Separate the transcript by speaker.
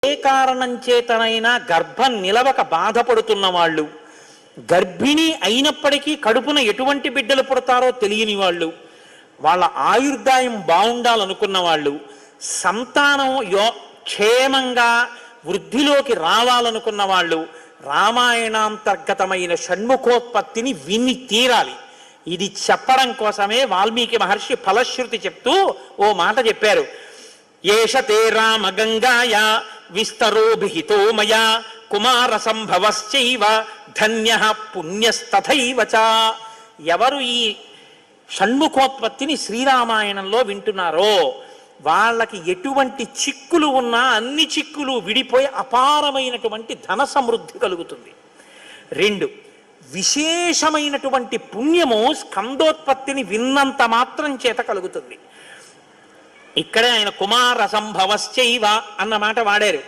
Speaker 1: ఏ కారణం చేతనైనా గర్భం నిలవక బాధపడుతున్న వాళ్ళు, గర్భిణి అయినప్పటికీ కడుపున ఎటువంటి బిడ్డలు పుడతారో తెలియని వాళ్ళు, వాళ్ళ ఆయుర్దాయం బాగుండాలనుకున్న వాళ్ళు, సంతానం క్షేమంగా వృద్ధిలోకి రావాలనుకున్న వాళ్ళు రామాయణాంతర్గతమైన షణ్ముఖోత్పత్తిని విని తీరాలి. ఇది చెప్పడం కోసమే వాల్మీకి మహర్షి ఫలశ్రుతి చెప్తూ ఓ మాట చెప్పారు. ఏషతే రామ గంగాయ విస్తరోభిహితో మయా కుమార సంభవశ్చైవ ధన్యః పుణ్యస్తథైవ చ. ఎవరు ఈ షణ్ముఖోత్పత్తిని శ్రీరామాయణంలో వింటున్నారో వాళ్ళకి ఎటువంటి చిక్కులు ఉన్నా అన్ని చిక్కులు విడిపోయి అపారమైనటువంటి ధన సమృద్ధి కలుగుతుంది. 2, విశేషమైనటువంటి పుణ్యము స్కందోత్పత్తిని విన్నంత మాత్రం చేత కలుగుతుంది. ఇక్కడే ఆయన కుమార సంభవశ్చైవ అన్న మాట వాడారు.